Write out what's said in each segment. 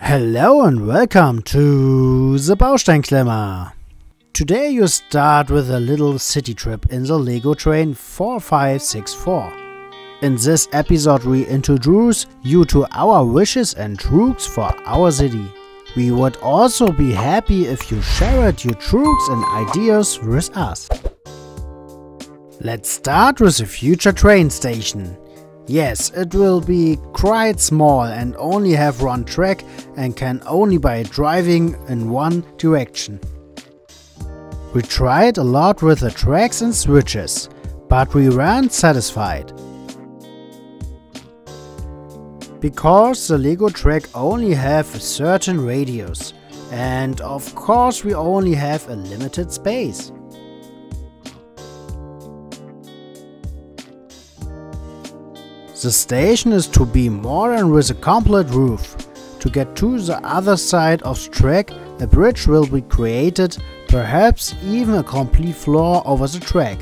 Hello and welcome to the Bausteinklemmer. Today you start with a little city trip in the Lego train 4564. In this episode we introduce you to our wishes and truths for our city. We would also be happy if you shared your truths and ideas with us. Let's start with the future train station. Yes, it will be quite small and only have one track and can only by driving in one direction. We tried a lot with the tracks and switches, but we weren't satisfied. Because the Lego track only have a certain radius, and of course we only have a limited space. The station is to be more and with a complete roof. To get to the other side of the track, a bridge will be created, perhaps even a complete floor over the track.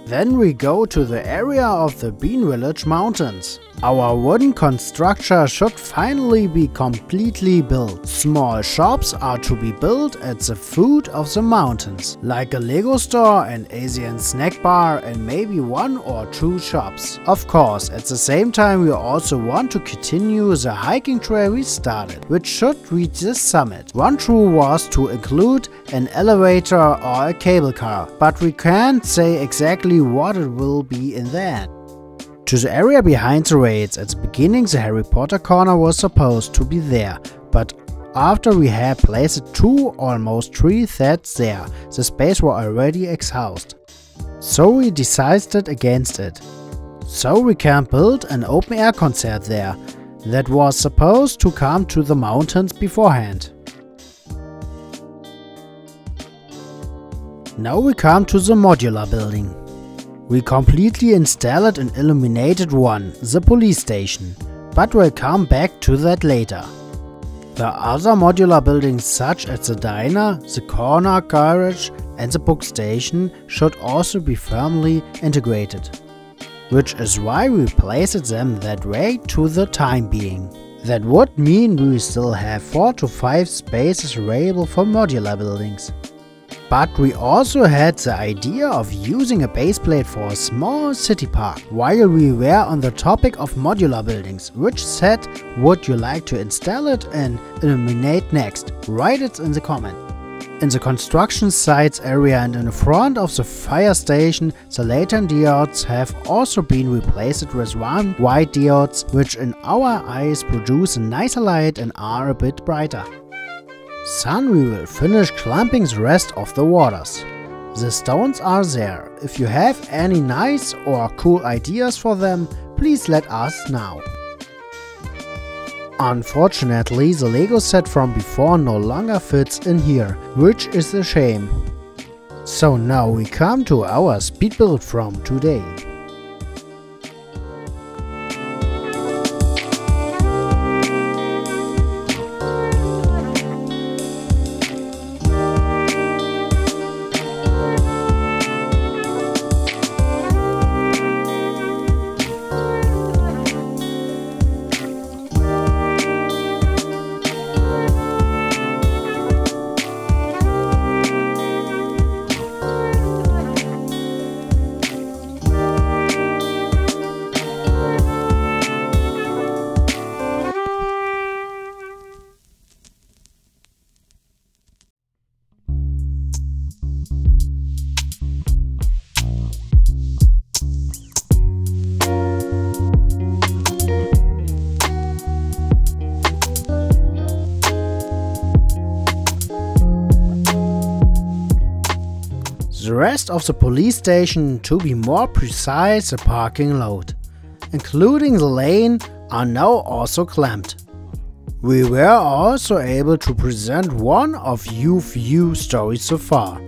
Then we go to the area of the Beanvillage Mountains. Our wooden construction should finally be completely built. Small shops are to be built at the foot of the mountains, like a Lego store, an Asian snack bar and maybe one or two shops. Of course, at the same time we also want to continue the hiking trail we started, which should reach the summit. One truth was to include an elevator or a cable car, but we can't say exactly what it will be in the end. To the area behind the raids, at the beginning the Harry Potter corner was supposed to be there, but after we had placed 2, almost 3 sets there, the space was already exhausted. So we decided against it. So we can build an open air concert there, that was supposed to come to the mountains beforehand. Now we come to the modular building. We completely installed an illuminated one, the police station, but we'll come back to that later. The other modular buildings such as the diner, the corner garage and the book station should also be firmly integrated, which is why we placed them that way to the time being. That would mean we still have 4 to 5 spaces available for modular buildings. But we also had the idea of using a base plate for a small city park. While we were on the topic of modular buildings, which set would you like to install it and illuminate next? Write it in the comment. In the construction sites area and in the front of the fire station, the lantern diodes have also been replaced with one white diodes, which in our eyes produce a nicer light and are a bit brighter. Soon we will finish clamping the rest of the waters. The stones are there. If you have any nice or cool ideas for them, please let us know. Unfortunately, the Lego set from before no longer fits in here, which is a shame. So now we come to our speed build from today. The rest of the police station, to be more precise the parking lot, including the lane, are now also clamped. We were also able to present one of few stories so far.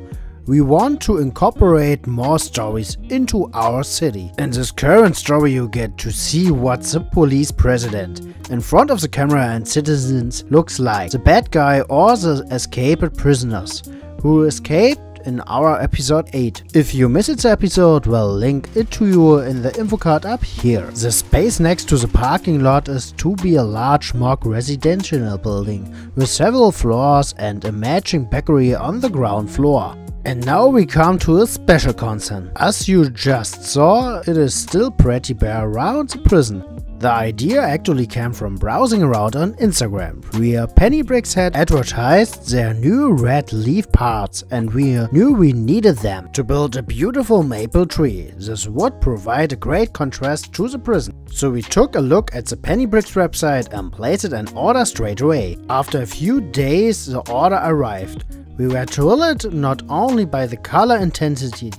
We want to incorporate more stories into our city. In this current story you get to see what the police president in front of the camera and citizens looks like, the bad guy or the escaped prisoners who escaped in our episode 8. If you missed the episode, we'll link it to you in the info card up here. The space next to the parking lot is to be a large mock residential building with several floors and a matching bakery on the ground floor. And now we come to a special concern. As you just saw, it is still pretty bare around the prison. The idea actually came from browsing around on Instagram, where Pennybricks had advertised their new red leaf parts, and we knew we needed them to build a beautiful maple tree. This would provide a great contrast to the prison. So we took a look at the Pennybricks website and placed an order straight away. After a few days the order arrived. We were thrilled not only by the color intensity,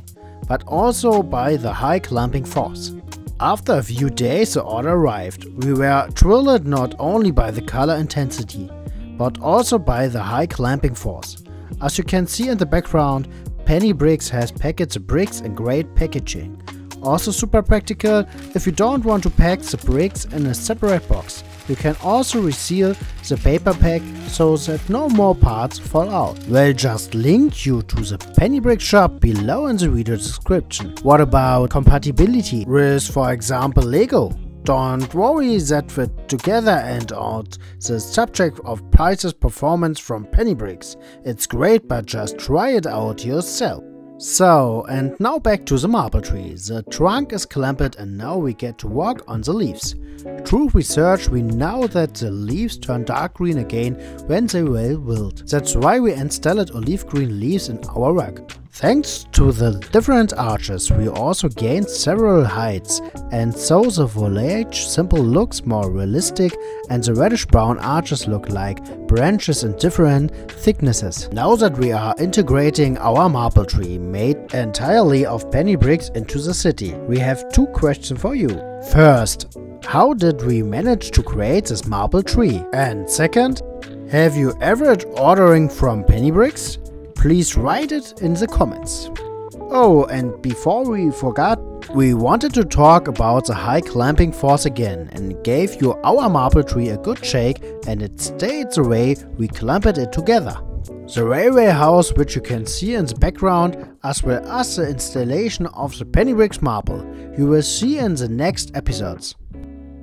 but also by the high clamping force. After a few days the order arrived. We were thrilled not only by the color intensity, but also by the high clamping force. As you can see in the background, Pennybricks has packaged the bricks in great packaging. Also super practical if you don't want to pack the bricks in a separate box. You can also reseal the paper pack so that no more parts fall out. We'll just link you to the Pennybricks shop below in the video description. What about compatibility with, for example, Lego? Don't worry, that fit together and out the subject of prices performance from Pennybricks. It's great, but just try it out yourself. So, and now back to the marble tree. The trunk is clamped and now we get to work on the leaves. Through research we know that the leaves turn dark green again when they will wilt. That's why we installed olive green leaves in our rug. Thanks to the different arches we also gained several heights, and so the foliage simple looks more realistic and the reddish brown arches look like branches in different thicknesses. Now that we are integrating our marble tree made entirely of Pennybricks into the city, we have two questions for you. First, how did we manage to create this marble tree? And second, have you ever ordering from Pennybricks? Please write it in the comments. Oh, and before we forgot, we wanted to talk about the high clamping force again and gave you our marble tree a good shake and it stayed the way we clamped it together. The railway house, which you can see in the background, as well as the installation of the Pennybricks marble, you will see in the next episodes.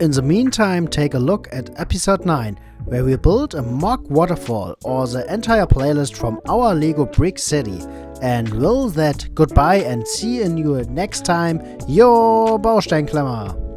In the meantime, take a look at episode 9, where we built a mock waterfall, or the entire playlist from our Lego Brick City. And with that, goodbye and see you next time, your Bausteinklemmer!